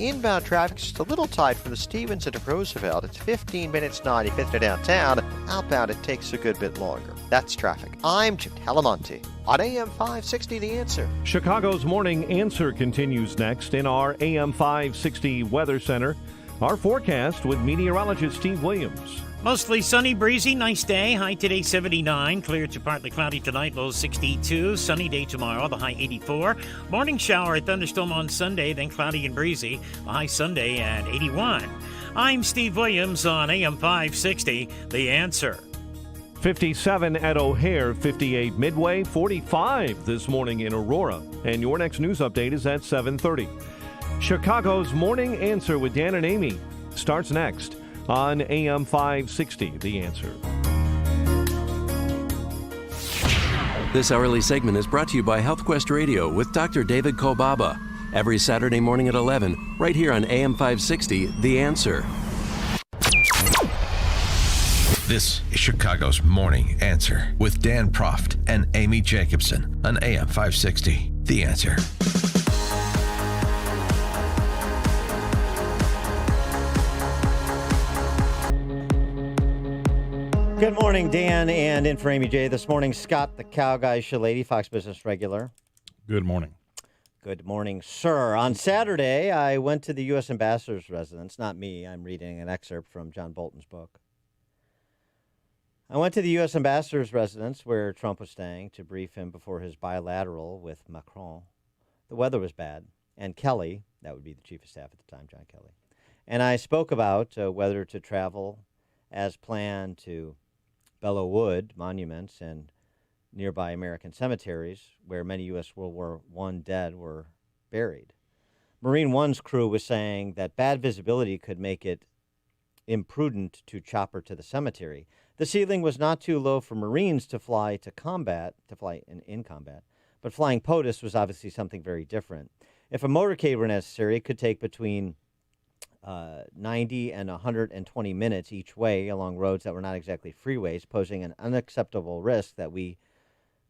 Inbound traffic is just a little tight from the Stevens into Roosevelt. It's 15 minutes 95th to downtown. Outbound, it takes a good bit longer. That's traffic. I'm Jim Talamonte on AM 560 The Answer. Chicago's Morning Answer continues next in our AM 560 Weather Center. Our forecast with meteorologist Steve Williams. Mostly sunny, breezy, nice day. High today 79, clear to partly cloudy tonight, low 62. Sunny day tomorrow, the high 84. Morning shower, thunderstorm on Sunday, then cloudy and breezy. The high Sunday at 81. I'm Steve Williams on AM 560, The Answer. 57 at O'Hare, 58 Midway, 45 this morning in Aurora. And your next news update is at 7:30. Chicago's Morning Answer with Dan and Amy starts next on AM 560, The Answer. This hourly segment is brought to you by HealthQuest Radio with Dr. David Kolbaba. Every Saturday morning at 11, right here on AM 560, The Answer. This is Chicago's Morning Answer with Dan Proft and Amy Jacobson on AM 560, The Answer. Good morning, Dan, and in for Amy J. This morning, Scott, the Cow Guy Shalady, Fox Business regular. Good morning. Good morning, sir. On Saturday, I went to the U.S. Ambassador's residence. Not me. I'm reading an excerpt from John Bolton's book. I went to the U.S. Ambassador's residence where Trump was staying to brief him before his bilateral with Macron. The weather was bad, and Kelly, that would be the chief of staff at the time, John Kelly, and I spoke about whether to travel as planned to Belleau Wood monuments and nearby American cemeteries where many U.S. World War I dead were buried. Marine One's crew was saying that bad visibility could make it imprudent to chopper to the cemetery. The ceiling was not too low for Marines to fly in combat, but flying POTUS was obviously something very different. If a motorcade were necessary, it could take between 90 and 120 minutes each way along roads that were not exactly freeways, posing an unacceptable risk that we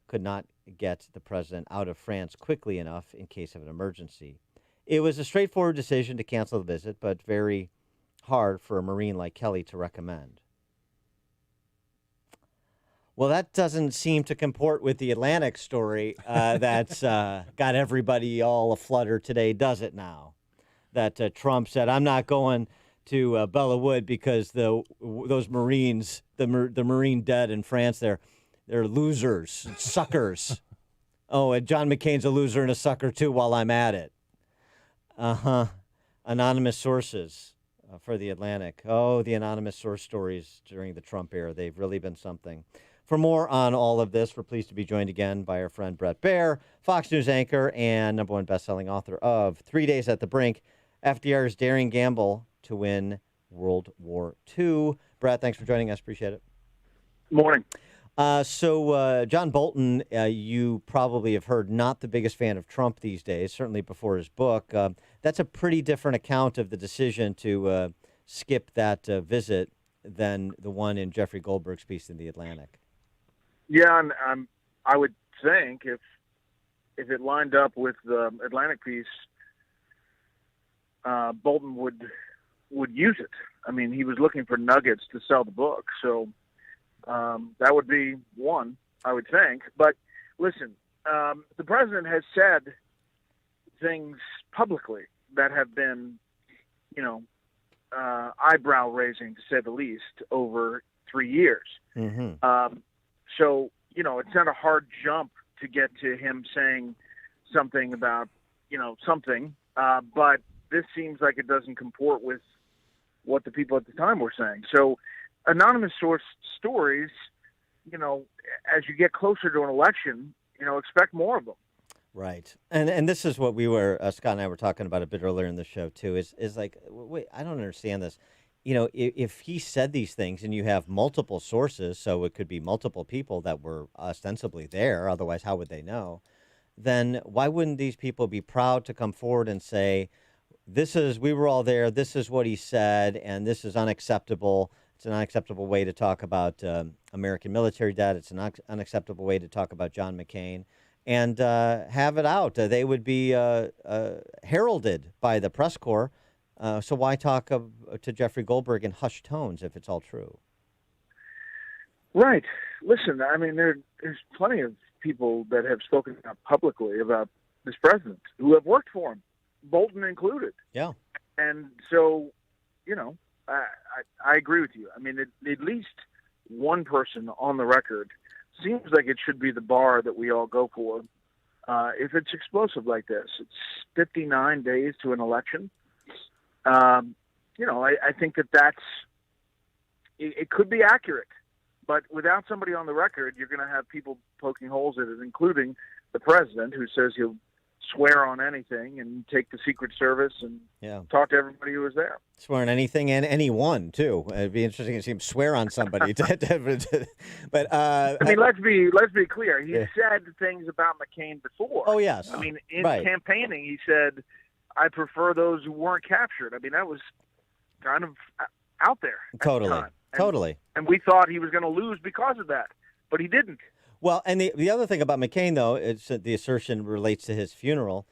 could not get the president out of France quickly enough in case of an emergency. It was a straightforward decision to cancel the visit, but very hard for a Marine like Kelly to recommend. Well, that doesn't seem to comport with the Atlantic story that's got everybody all aflutter today, does it now? That Trump said, I'm not going to Belleau Wood because those Marines, the Marine dead in France, they're losers, suckers. Oh, and John McCain's a loser and a sucker, too, while I'm at it. Anonymous sources for the Atlantic. Oh, the anonymous source stories during the Trump era. They've really been something. For more on all of this, we're pleased to be joined again by our friend Bret Baier, Fox News anchor and #1 best-selling author of 3 Days at the Brink, FDR's Daring Gamble to Win World War II. Bret, thanks for joining us. Appreciate it. Morning. So John Bolton, you probably have heard, not the biggest fan of Trump these days, certainly before his book. That's a pretty different account of the decision to skip that visit than the one in Jeffrey Goldberg's piece in The Atlantic. Yeah, and I would think if it lined up with the Atlantic piece, Bolton would use it. I mean, he was looking for nuggets to sell the book, so that would be one, I would think. But listen, the president has said things publicly that have been, eyebrow-raising, to say the least, over 3 years. Mm-hmm. So, it's not a hard jump to get to him saying something about, something, but this seems like it doesn't comport with what the people at the time were saying. So anonymous source stories, as you get closer to an election, expect more of them. Right. And this is what we were, Scott and I were talking about a bit earlier in the show, too, is like, wait, I don't understand this. If he said these things and you have multiple sources, so it could be multiple people that were ostensibly there, otherwise how would they know? Then why wouldn't these people be proud to come forward and say, we were all there, this is what he said, and this is unacceptable. It's an unacceptable way to talk about American military debt. It's an unacceptable way to talk about John McCain. and have it out. They would be heralded by the press corps. So why talk to Jeffrey Goldberg in hushed tones if it's all true? Right. Listen, I mean, there's plenty of people that have spoken out publicly about this president who have worked for him, Bolton included. Yeah. And so, I agree with you. I mean, at least one person on the record seems like it should be the bar that we all go for. If it's explosive like this, it's 59 days to an election. I think it could be accurate, but without somebody on the record, you're going to have people poking holes in it, including the president, who says he'll swear on anything and take the Secret Service and talk to everybody who was there. Swear on anything and anyone, too. It'd be interesting to see him swear on somebody. But I mean, let's be clear. He said things about McCain before. Oh, yes. I mean, in campaigning, he said, I prefer those who weren't captured. I mean, that was kind of out there. Totally. And we thought he was going to lose because of that, but he didn't. Well, and the other thing about McCain, though, is that the assertion relates to his funeral.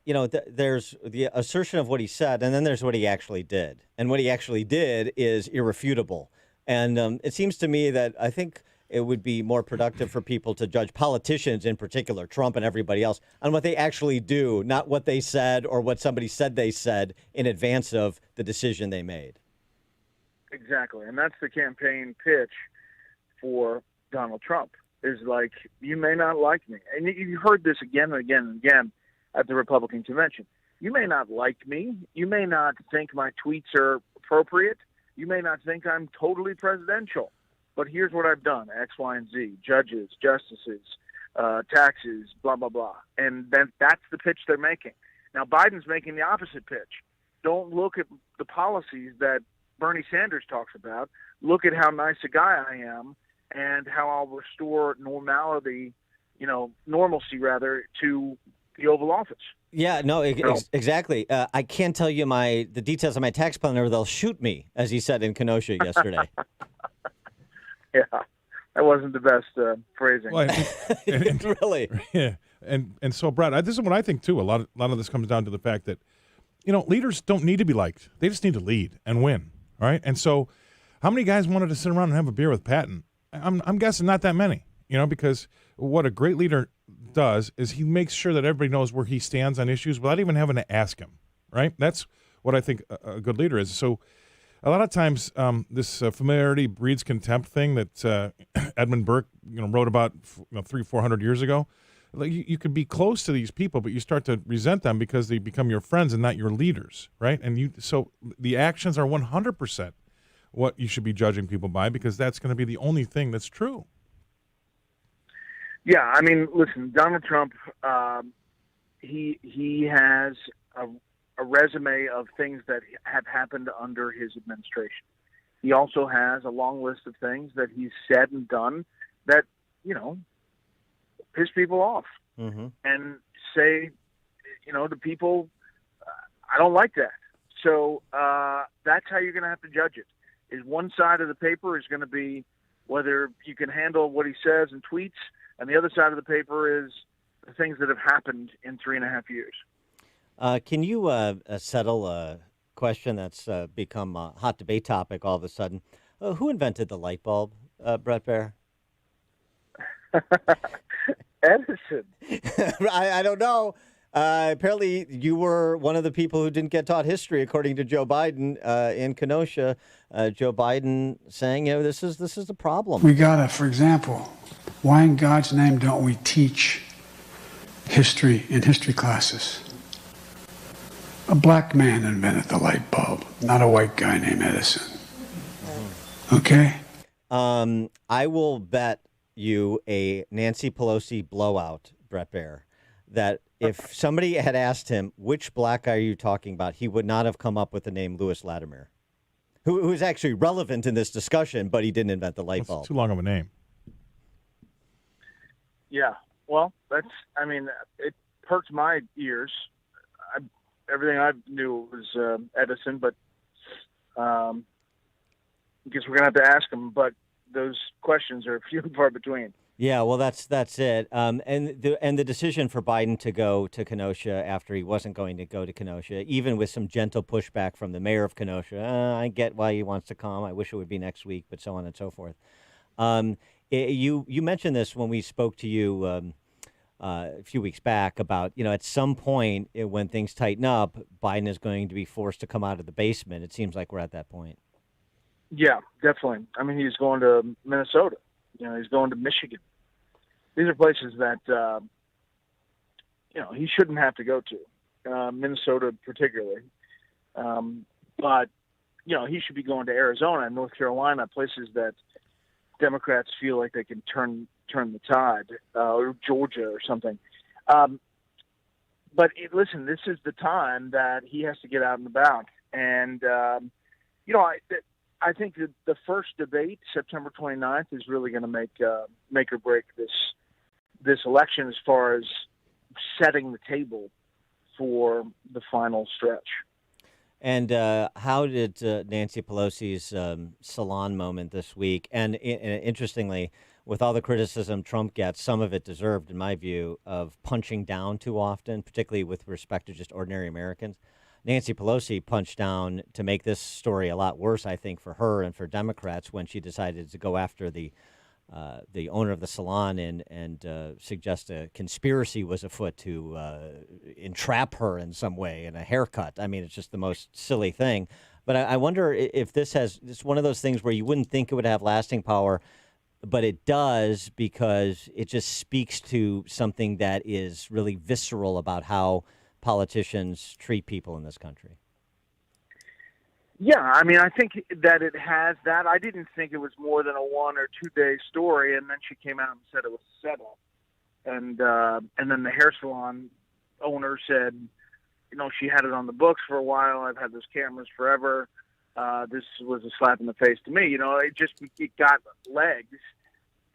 There's the assertion of what he said, and then there's what he actually did. And what he actually did is irrefutable. And it seems to me that I think it would be more productive for people to judge politicians, in particular, Trump and everybody else, on what they actually do, not what they said or what somebody said they said in advance of the decision they made. Exactly. And that's the campaign pitch for Donald Trump. Is like, you may not like me. And you heard this again and again and again at the Republican convention. You may not like me. You may not think my tweets are appropriate. You may not think I'm totally presidential. But here's what I've done, X, Y, and Z, judges, justices, taxes, blah, blah, blah. And then that's the pitch they're making. Now, Biden's making the opposite pitch. Don't look at the policies that Bernie Sanders talks about. Look at how nice a guy I am, and how I'll restore normalcy to the Oval Office. Yeah, no, exactly. I can't tell you the details of my tax plan, or they'll shoot me, as he said in Kenosha yesterday. Yeah, that wasn't the best phrasing. Well, and really. Yeah, and so, Brett, this is what I think too. A lot of this comes down to the fact that leaders don't need to be liked; they just need to lead and win. All right, and so, how many guys wanted to sit around and have a beer with Patton? I'm guessing not that many, because what a great leader does is he makes sure that everybody knows where he stands on issues without even having to ask him, right? That's what I think a good leader is. So a lot of times this familiarity breeds contempt thing that Edmund Burke wrote about 300-400 years ago. Like you could be close to these people, but you start to resent them because they become your friends and not your leaders, right? And so the actions are 100% what you should be judging people by, because that's going to be the only thing that's true. Yeah, I mean, listen, Donald Trump, he has a resume of things that have happened under his administration. He also has a long list of things that he's said and done that, piss people off and say, to people, I don't like that. So that's how you're going to have to judge it. Is one side of the paper is going to be whether you can handle what he says and tweets, and the other side of the paper is the things that have happened in 3.5 years. Can you settle a question that's become a hot debate topic all of a sudden? Who invented the light bulb, Bret Baier? Edison. I don't know. Apparently, you were one of the people who didn't get taught history, according to Joe Biden in Kenosha. Joe Biden saying, this is the problem. We gotta, for example, why in God's name don't we teach history in history classes? A black man invented the light bulb, not a white guy named Edison. Okay? I will bet you a Nancy Pelosi blowout, Bret Baier, that if somebody had asked him, which black guy are you talking about, he would not have come up with the name Louis Latimer, who is actually relevant in this discussion, but he didn't invent the light bulb. That's too long of a name. Yeah. Well, it perked my ears. Everything I knew was Edison, but I guess we're going to have to ask him. But those questions are few and far between. Yeah, well, that's it. And the decision for Biden to go to Kenosha after he wasn't going to go to Kenosha, even with some gentle pushback from the mayor of Kenosha, I get why he wants to come. I wish it would be next week, but so on and so forth. You mentioned this when we spoke to you a few weeks back about, at some point when things tighten up, Biden is going to be forced to come out of the basement. It seems like we're at that point. Yeah, definitely. I mean, he's going to Minnesota. He's going to Michigan. These are places that, he shouldn't have to go to, Minnesota particularly. But, he should be going to Arizona and North Carolina, places that Democrats feel like they can turn the tide, or Georgia or something. But listen, this is the time that he has to get out and about. And, I think that the first debate, September 29th, is really going to make or break this election as far as setting the table for the final stretch. And how did Nancy Pelosi's salon moment this week? And interestingly, with all the criticism Trump gets, some of it deserved, in my view, of punching down too often, particularly with respect to just ordinary Americans. Nancy Pelosi punched down to make this story a lot worse, I think, for her and for Democrats when she decided to go after the owner of the salon and suggest a conspiracy was afoot to entrap her in some way in a haircut. I mean, it's just the most silly thing. But I wonder if it's one of those things where you wouldn't think it would have lasting power, but it does, because it just speaks to something that is really visceral about how politicians treat people in this country. Yeah, I mean, I think that it has that. I didn't think it was more than a 1 or 2 day story, and then she came out and said it was a setup. And then the hair salon owner said, she had it on the books for a while. I've had those cameras forever. This was a slap in the face to me. It got legs,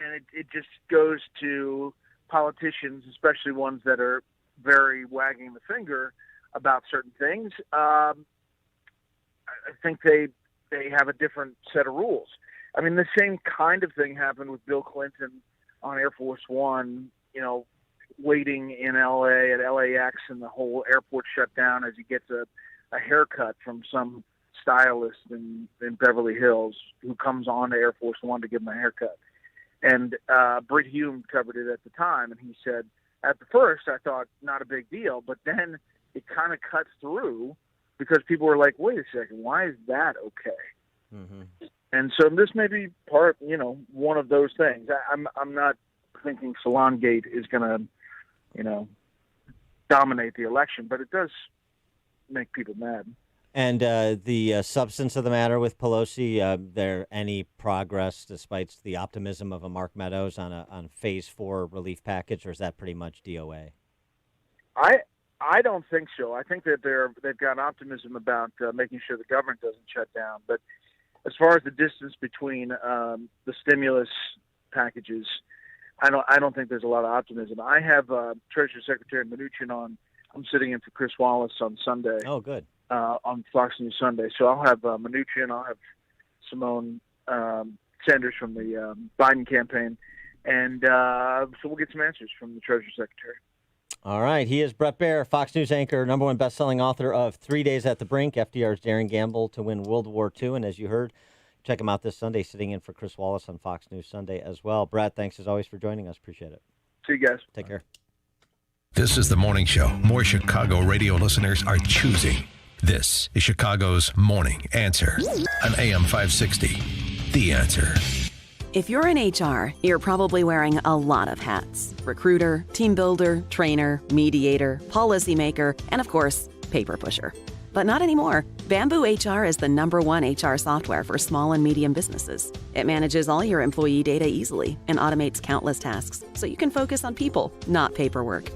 and it just goes to politicians, especially ones that are very wagging the finger about certain things. I think they have a different set of rules. I mean, the same kind of thing happened with Bill Clinton on Air Force One, waiting in LA at LAX, and the whole airport shut down as he gets a haircut from some stylist in Beverly Hills who comes on to Air Force One to give him a haircut. And Bret Hume covered it at the time, and he said, at the first, I thought not a big deal, but then it kind of cuts through because people were like, wait a second, why is that okay? Mm-hmm. And so this may be part, one of those things. I'm not thinking Salongate is going to, dominate the election, but it does make people mad. And the substance of the matter with Pelosi, there any progress despite the optimism of a Mark Meadows on Phase 4 relief package, or is that pretty much DOA? I don't think so. I think that they've got optimism about making sure the government doesn't shut down. But as far as the distance between the stimulus packages, I don't think there's a lot of optimism. I have Treasury Secretary Mnuchin on. I'm sitting in for Chris Wallace on Sunday. Oh, good. On Fox News Sunday. So I'll have Mnuchin, I'll have Simone Sanders from the Biden campaign, and so we'll get some answers from the Treasury Secretary. All right. He is Bret Baier, Fox News anchor, #1 best-selling author of 3 Days at the Brink, FDR's Daring Gamble to Win World War II. And as you heard, check him out this Sunday, sitting in for Chris Wallace on Fox News Sunday as well. Bret, thanks as always for joining us. Appreciate it. See you guys. Take care. This is the morning show more Chicago radio listeners are choosing. This is Chicago's Morning Answer on AM 560. The Answer. If you're in HR, you're probably wearing a lot of hats. Recruiter, team builder, trainer, mediator, policymaker, and of course, paper pusher. But not anymore. Bamboo HR is the #1 HR software for small and medium businesses. It manages all your employee data easily and automates countless tasks, so you can focus on people, not paperwork.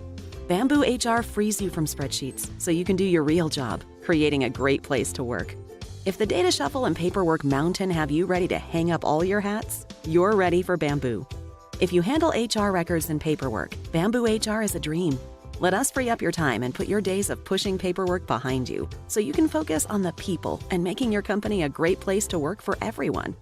Bamboo HR frees you from spreadsheets, so you can do your real job, creating a great place to work. If the data shuffle and paperwork mountain have you ready to hang up all your hats, you're ready for Bamboo. If you handle HR records and paperwork, Bamboo HR is a dream. Let us free up your time and put your days of pushing paperwork behind you, so you can focus on the people and making your company a great place to work for everyone.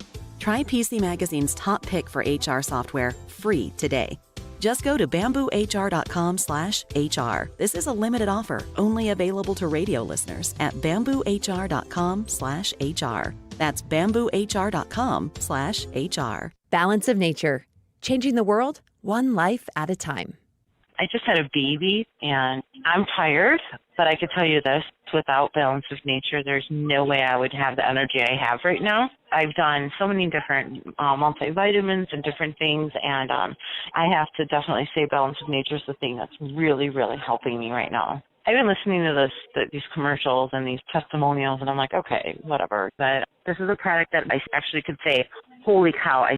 Try PC Magazine's top pick for HR software free today. Just go to bamboohr.com/HR. This is a limited offer, only available to radio listeners at bamboohr.com/HR. That's bamboohr.com/HR. Balance of Nature, changing the world one life at a time. I just had a baby, and I'm tired, but I could tell you this, without Balance of Nature, there's no way I would have the energy I have right now. I've done so many different multivitamins and different things, and I have to definitely say Balance of Nature is the thing that's really, really helping me right now. I've been listening to these commercials and these testimonials, and I'm like, okay, whatever. But this is a product that I actually could say, holy cow, I